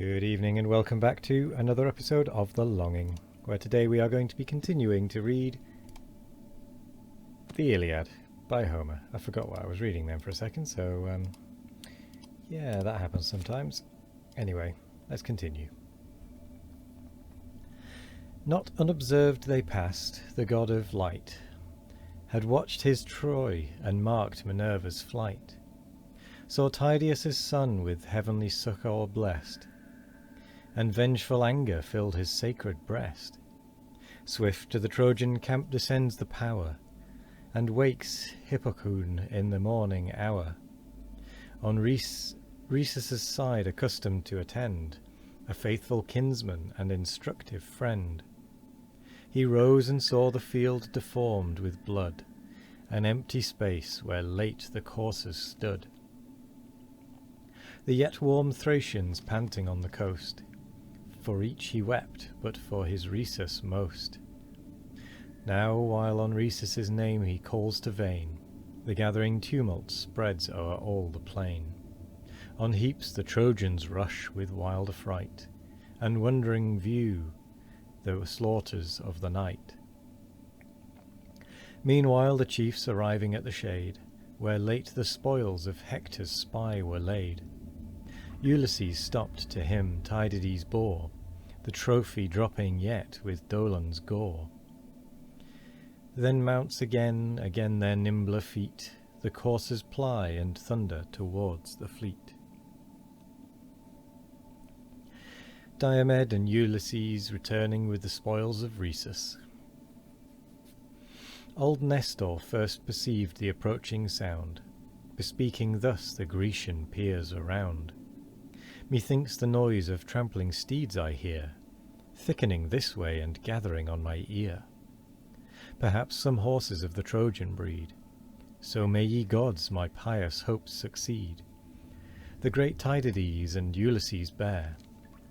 Good evening and welcome back to another episode of The Longing, where today we are going to be continuing to read the Iliad by Homer. I forgot what I was reading then for a second, so yeah, that happens sometimes. Anyway, let's continue. Not unobserved they passed, the god of light had watched his Troy and marked Minerva's flight, saw Tydeus' son with heavenly succour blessed, and vengeful anger filled his sacred breast. Swift to the Trojan camp descends the power, and wakes Hippocune in the morning hour. On Rhesus' side accustomed to attend, a faithful kinsman and instructive friend, he rose and saw the field deformed with blood, an empty space where late the coursers stood. The yet warm Thracians panting on the coast, for each he wept, but for his Rhesus most. Now, while on Rhesus' name he calls to vain, the gathering tumult spreads o'er all the plain. On heaps the Trojans rush with wild affright, and wondering view the slaughters of the night. Meanwhile the chiefs arriving at the shade, where late the spoils of Hector's spy were laid, Ulysses stopped to him Tydides bore, the trophy dropping yet with Dolon's gore. Then mounts again their nimbler feet, the coursers ply and thunder towards the fleet. Diomed and Ulysses returning with the spoils of Rhesus. Old Nestor first perceived the approaching sound, bespeaking thus the Grecian peers around. Methinks the noise of trampling steeds I hear, thickening this way and gathering on my ear. Perhaps some horses of the Trojan breed, so may ye gods my pious hopes succeed. The great Tydides and Ulysses bear,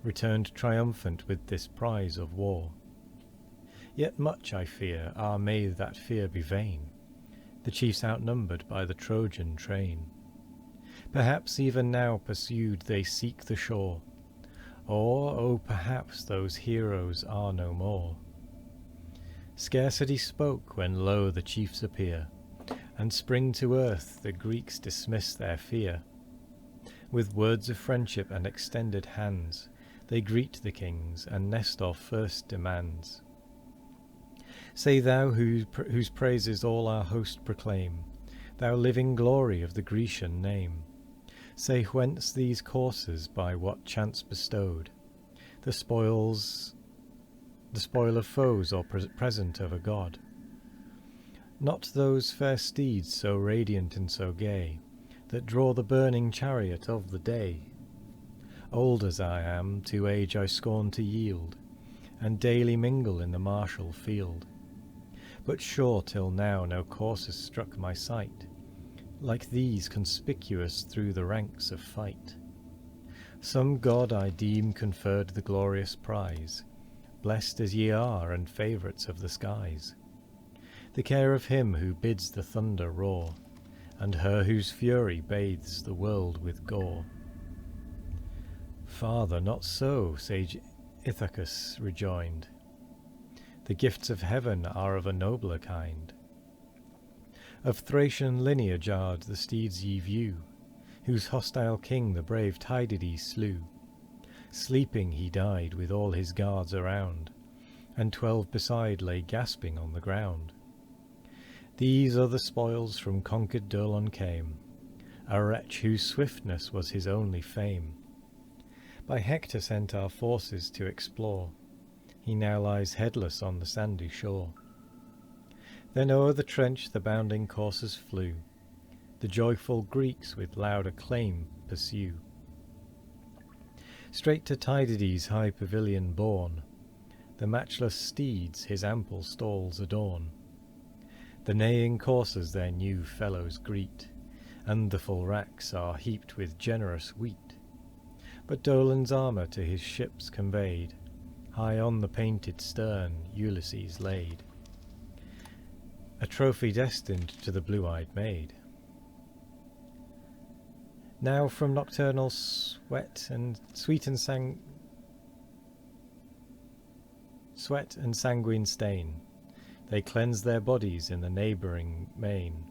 returned triumphant with this prize of war. Yet much I fear, may that fear be vain, the chiefs outnumbered by the Trojan train. Perhaps even now pursued they seek the shore, or, perhaps those heroes are no more. Scarce had he spoke, when lo the chiefs appear, and spring to earth the Greeks dismiss their fear. With words of friendship and extended hands, they greet the kings, and Nestor first demands. Say thou whose praises all our host proclaim, thou living glory of the Grecian name. Say whence these coursers by what chance bestowed, the spoil of foes or present of a god. Not those fair steeds so radiant and so gay, that draw the burning chariot of the day. Old as I am, to age I scorn to yield, and daily mingle in the martial field. But sure till now no coursers struck my sight, like these conspicuous through the ranks of fight. Some god I deem conferred the glorious prize, blessed as ye are and favourites of the skies. The care of him who bids the thunder roar, and her whose fury bathes the world with gore. Father, not so, sage Ithacus rejoined. The gifts of heaven are of a nobler kind. Of Thracian lineage are the steeds ye view, whose hostile king the brave Tydides slew. Sleeping he died with all his guards around, and 12 beside lay gasping on the ground. These are the spoils from conquered Dolon came, a wretch whose swiftness was his only fame. By Hector sent our forces to explore, he now lies headless on the sandy shore. Then o'er the trench the bounding coursers flew, the joyful Greeks with loud acclaim pursue. Straight to Tydides' high pavilion borne, the matchless steeds his ample stalls adorn. The neighing coursers their new fellows greet, and the full racks are heaped with generous wheat. But Dolon's armour to his ships conveyed, high on the painted stern Ulysses laid, a trophy destined to the blue-eyed maid. Now from nocturnal sweat and sanguine stain, they cleanse their bodies in the neighbouring main.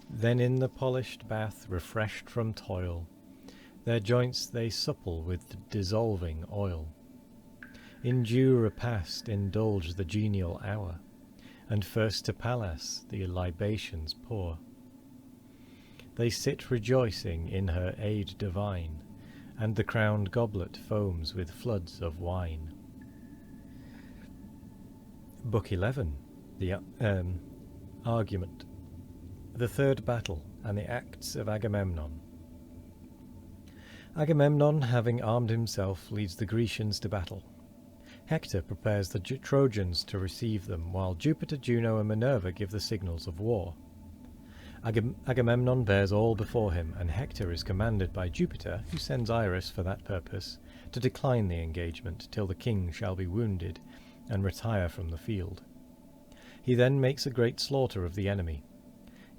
Then in the polished bath, refreshed from toil, their joints they supple with dissolving oil. In due repast indulge the genial hour, and first to Pallas the libations pour. They sit rejoicing in her aid divine, and the crowned goblet foams with floods of wine. Book 11. The Argument. The Third Battle, and the Acts of Agamemnon. Agamemnon, having armed himself, leads the Grecians to battle. Hector prepares the Trojans to receive them, while Jupiter, Juno, and Minerva give the signals of war. Agamemnon bears all before him, and Hector is commanded by Jupiter, who sends Iris for that purpose, to decline the engagement till the king shall be wounded and retire from the field. He then makes a great slaughter of the enemy.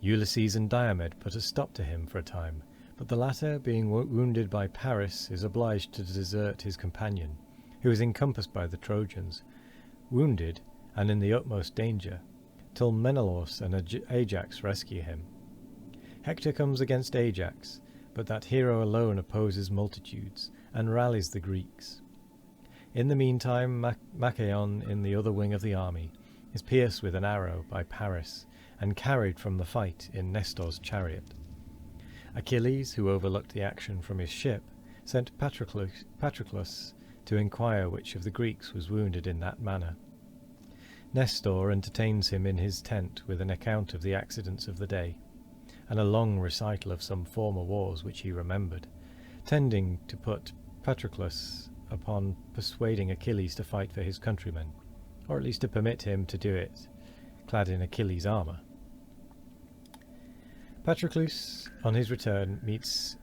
Ulysses and Diomed put a stop to him for a time, but the latter, being wounded by Paris, is obliged to desert his companion, who is encompassed by the Trojans, wounded and in the utmost danger, till Menelaus and Ajax rescue him. Hector comes against Ajax, but that hero alone opposes multitudes, and rallies the Greeks. In the meantime, Machaon, in the other wing of the army, is pierced with an arrow by Paris, and carried from the fight in Nestor's chariot. Achilles, who overlooked the action from his ship, sent Patroclus to inquire which of the Greeks was wounded in that manner. Nestor entertains him in his tent with an account of the accidents of the day, and a long recital of some former wars which he remembered, tending to put Patroclus upon persuading Achilles to fight for his countrymen, or at least to permit him to do it, clad in Achilles' armour. Patroclus, on his return, meets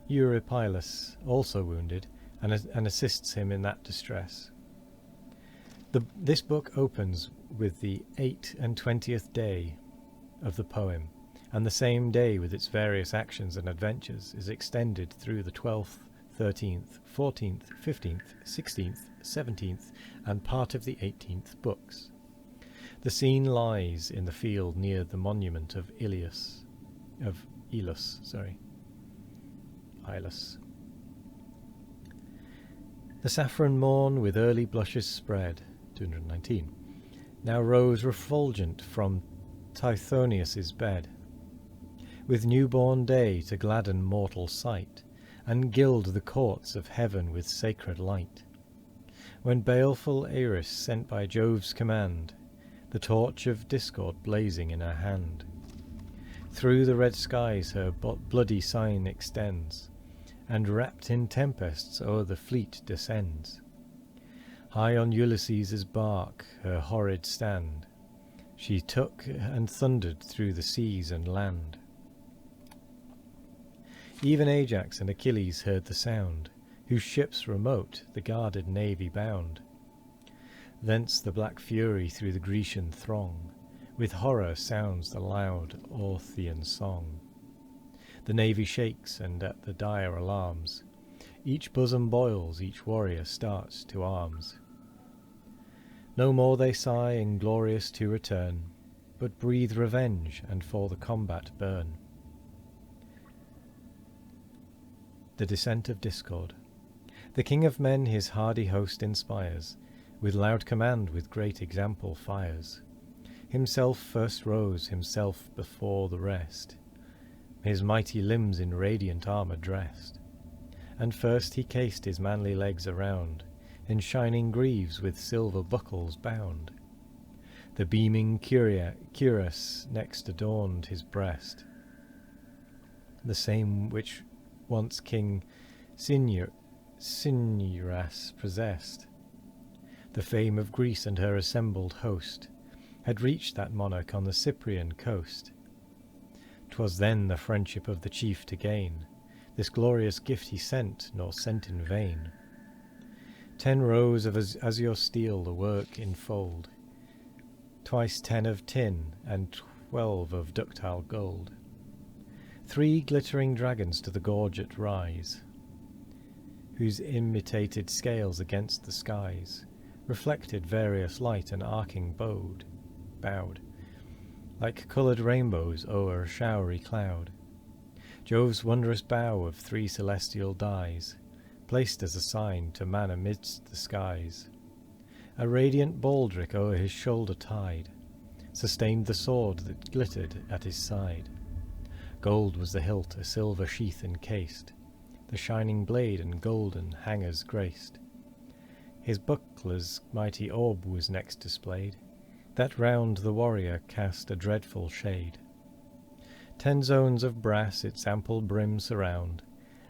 Eurypylus, also wounded, and assists him in that distress. This book opens with the 28th day of the poem, and the same day, with its various actions and adventures, is extended through the 12th, 13th, 14th, 15th, 16th, 17th, and part of the 18th books. The scene lies in the field near the monument of Ilus. The saffron morn with early blushes spread, 219, now rose refulgent from Tithonius' bed, with newborn day to gladden mortal sight, and gild the courts of heaven with sacred light. When baleful Eris sent by Jove's command, the torch of discord blazing in her hand, through the red skies her bloody sign extends, and wrapped in tempests o'er the fleet descends. High on Ulysses' bark her horrid stand, she took and thundered through the seas and land. Even Ajax and Achilles heard the sound, whose ships remote the guarded navy bound. Thence the black fury through the Grecian throng, with horror sounds the loud Orthian song. The navy shakes, and at the dire alarms, each bosom boils, each warrior starts to arms. No more they sigh, inglorious to return, but breathe revenge, and for the combat burn. The descent of discord. The king of men his hardy host inspires, with loud command, with great example fires. Himself first rose, himself before the rest, his mighty limbs in radiant armour dressed. And first he cased his manly legs around, in shining greaves with silver buckles bound. The beaming cuirass next adorned his breast, the same which once King Cinyras possessed. The fame of Greece and her assembled host had reached that monarch on the Cyprian coast. 'Twas then the friendship of the chief to gain, this glorious gift he sent, nor sent in vain. 10 rows of azure steel the work enfold, twice 10 of tin, and 12 of ductile gold. 3 glittering dragons to the gorget rise, whose imitated scales against the skies reflected various light and arcing bowed, like coloured rainbows o'er a showery cloud. Jove's wondrous bow of 3 celestial dyes, placed as a sign to man amidst the skies. A radiant baldric o'er his shoulder tied, sustained the sword that glittered at his side. Gold was the hilt, a silver sheath encased, the shining blade and golden hangers graced. His buckler's mighty orb was next displayed, that round the warrior cast a dreadful shade. 10 zones of brass its ample brim surround,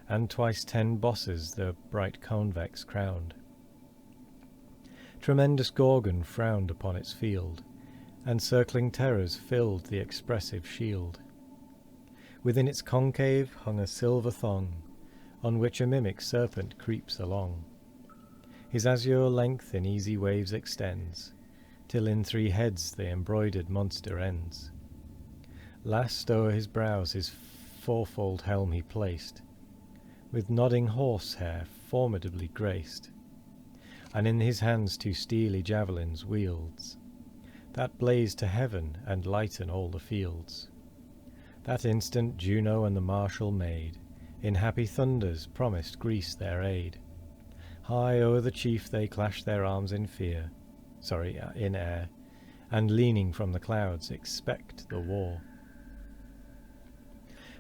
and twice 10 bosses the bright convex crowned. Tremendous Gorgon frowned upon its field, and circling terrors filled the expressive shield. Within its concave hung a silver thong, on which a mimic serpent creeps along. His azure length in easy waves extends, till in 3 heads the embroidered monster ends. Last o'er his brows his fourfold helm he placed, with nodding horsehair formidably graced, and in his hands 2 steely javelins wields, that blaze to heaven and lighten all the fields. That instant Juno and the martial maid in happy thunders promised Greece their aid. High o'er the chief they clashed their arms in air, and leaning from the clouds expect the war.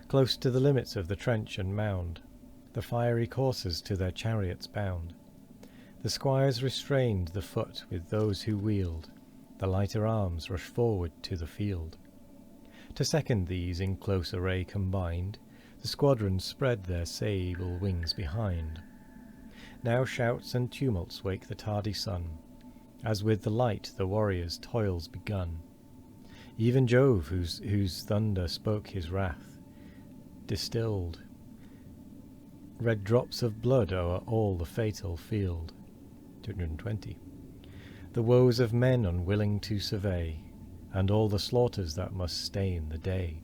Close to the limits of the trench and mound, the fiery coursers to their chariots bound. The squires restrained the foot with those who wield, the lighter arms rush forward to the field. To second these in close array combined, the squadrons spread their sable wings behind. Now shouts and tumults wake the tardy sun, as with the light the warriors' toils begun. Even Jove, whose thunder spoke his wrath, distilled red drops of blood o'er all the fatal field. 220. The woes of men unwilling to survey, and all the slaughters that must stain the day.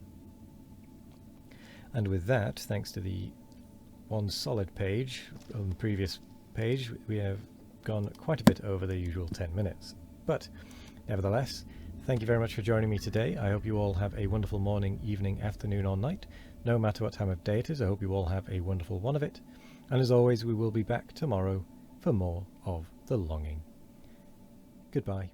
And with that, thanks to the one solid page on the previous page, we have gone quite a bit over the usual 10 minutes. But nevertheless, thank you very much for joining me today. I hope you all have a wonderful morning, evening, afternoon or night. No matter what time of day it is, I hope you all have a wonderful one of it. And as always, we will be back tomorrow for more of The Longing. Goodbye.